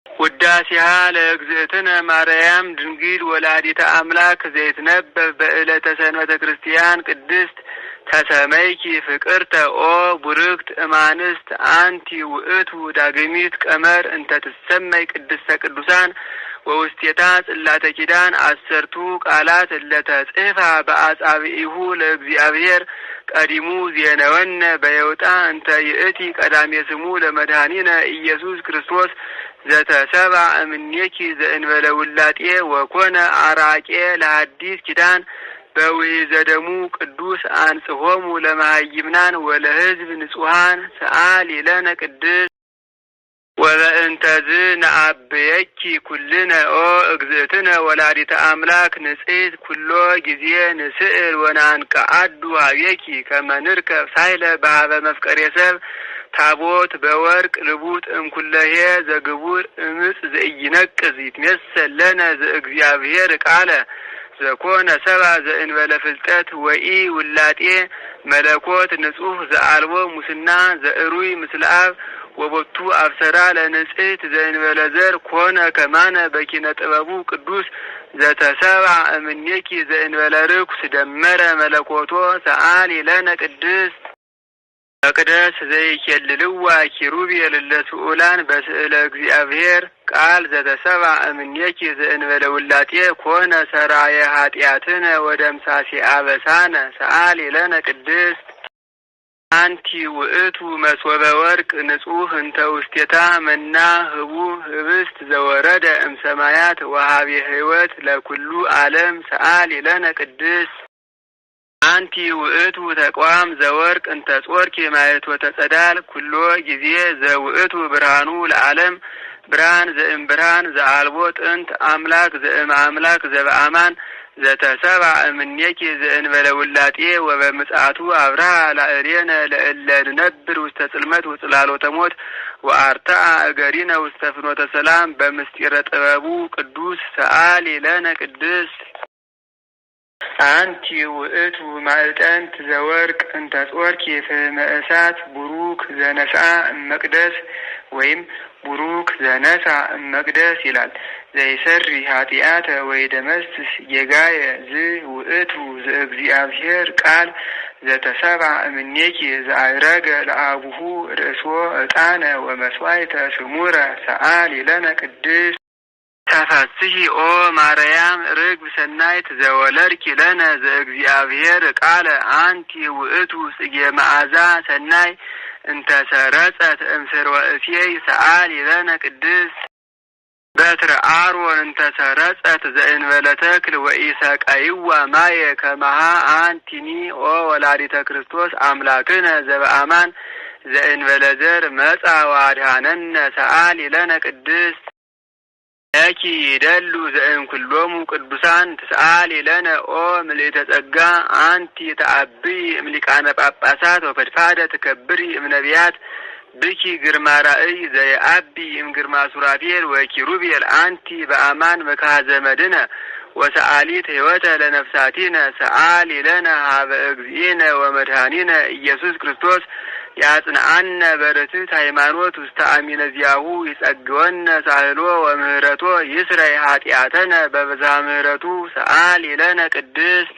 ውዳሴሃ ለእግዝእትነ ማርያም ድንግል ወላዲተ አምላክ ዘይትነበብ በዕለተ ሰንበተ ክርስቲያን ቅድስት ተሰመይኪ ፍቅርተ ኦ ቡርክት እማንስት አንቲ ውእቱ ዳግሚት ቀመር እንተ ትሰመይ ቅድስተ ቅዱሳን ወውስቴታ ጽላተ ኪዳን አሰርቱ ቃላት ለተጽፋ በአጻብኢሁ ለእግዚአብሔር ቀዲሙ ዜነወነ በየውጣ እንተ ይእቲ ቀዳሜ ስሙ ለመድኃኒነ ኢየሱስ ክርስቶስ ዘተሰባ እምኔኪ ዘእንበለ ውላጤ ወኮነ አራቄ ለሐዲስ ኪዳን በውሂዘ ደሙ ቅዱስ አንጽሖሙ ለመሃይምናን ወለሕዝብ ንጹሐን ሰአሊ ለነ ቅድስ ወበእንተዝ ነአብየኪ ኩልነ ኦ እግዝእትነ ወላዲተ አምላክ ንጽሕት ኩሎ ጊዜ ንስእል ወናንቀአዱ ሀቤኪ ከመ ንርከብ ሳይለ በሀበ መፍቀሬ ሰብ ታቦት በወርቅ ልቡጥ እምኩለሄ ዘግቡር እምጽ ዘኢይነቅዝ ይትሜሰል ለነ ዘእግዚአብሔር ቃለ ዘኮነ ሰባ ዘእንበለ ፍልጠት ወኢ ውላጤ መለኮት ንጹሕ ዘአልቦ ሙስና ዘእሩይ ምስለ አብ ወቦቱ አብሰራ ለንጽሕት ዘእንበለ ዘር ኮነ ከማነ በኪነ ጥበቡ ቅዱስ ዘተሰባ እምኔኪ ዘእንበለ ርኩስ ደመረ መለኮቶ ሰአሊ ለነ ቅድስት መቅደስ ዘይኬልልዋ ኪሩቤል ለስኡላን በስእለ እግዚአብሔር ቃል ዘተሰባ እምኔኪ ዘእንበለ ውላጤ ኮነ ሰራየ ኃጢአትነ ወደምሳሴ አበሳነ ሰአሊ ለነ ቅድስት አንቲ ውእቱ መስወበ ወርቅ ንጹሕ እንተ ውስቴታ መና ህቡ ህብስት ዘወረደ እምሰማያት ወሃቤ ሕይወት ለኩሉ ዓለም ሰአሊ ለነ ቅድስት አንቲ ውእቱ ተቋም ዘወርቅ እንተ ጾርኪ ማየት ወተጸዳል ኩሎ ጊዜ ዘውእቱ ብርሃኑ ለዓለም ብርሃን ዘእም ብርሃን ዘአልቦ ጥንት አምላክ ዘእም አምላክ ዘበአማን ዘተሰባ እምኔኪ ዘእንበለ ውላጤ ወበምጽአቱ አብርሃ ላዕሌነ ለእለ ንነብር ውስተ ጽልመት ወጽላሎተ ሞት ወአርታአ እገሪነ ውስተ ፍኖተ ሰላም በምስጢረ ጥበቡ ቅዱስ ሰአሊ ለነ ቅድስት አንቲ ውእቱ ማዕጠንት ዘወርቅ እንተ ጾርኪ ፍህመ እሳት ቡሩክ ዘነስአ እመቅደስ ወይም ቡሩክ ዘነሳ እመቅደስ ይላል። ዘይሰሪ ኃጢአተ ወይደመስስ ጌጋየ ዝውእቱ ዘእግዚአብሔር ቃል ዘተሰባ እምኔኪ ዘአይረገ ለአቡሁ ርእሶ ዕጣነ ወመስዋዕተ ስሙረ ሰአሊ ለነ ቅድስት ተፈስሒ ኦ ማርያም ርግብ ሰናይት ዘወለድኪ ለነ ዘእግዚአብሔር ቃለ አንቲ ውእቱ ጽጌ መዓዛ ሰናይ እንተ ሰረጸት እምስርወ እሴይ ሰአሊ ለነ ቅድስት በትረ አሮን እንተ ሰረጸት ዘእንበለ ተክል ወኢሰቀይዋ ማየ ከመሃ አንቲኒ ኦ ወላዲተ ክርስቶስ አምላክነ ዘበአማን ዘእንበለ ዘር መጻ ወአድኀነነ ሰአሊ ለነ ቅድስት ለኪ ይደሉ ዘእንኩሎሙ ቅዱሳን ትስአሊ ለነ ኦ ምልዕተ ጸጋ አንቲ ተአብይ እምሊቃነ ጳጳሳት ወፈድፋደ ትከብሪ እምነቢያት ብኪ ግርማ ራእይ ዘየአቢ እምግርማ ሱራፌል ወኪሩቤል አንቲ በአማን መካዘ መድነ ወሰአሊት ሕይወተ ለነፍሳቲነ ሰአሊ ለነ ሀበ እግዚእነ ወመድኃኒነ ኢየሱስ ክርስቶስ ያጽንዓነ በርትዕት ሃይማኖት ውስተ አሚነ ዚአሁ ይጸግወነ ሳህሎ ወምህረቶ ይስረይ ኃጢአተነ በብዝኃ ምህረቱ ሰአሊ ለነ ቅድስት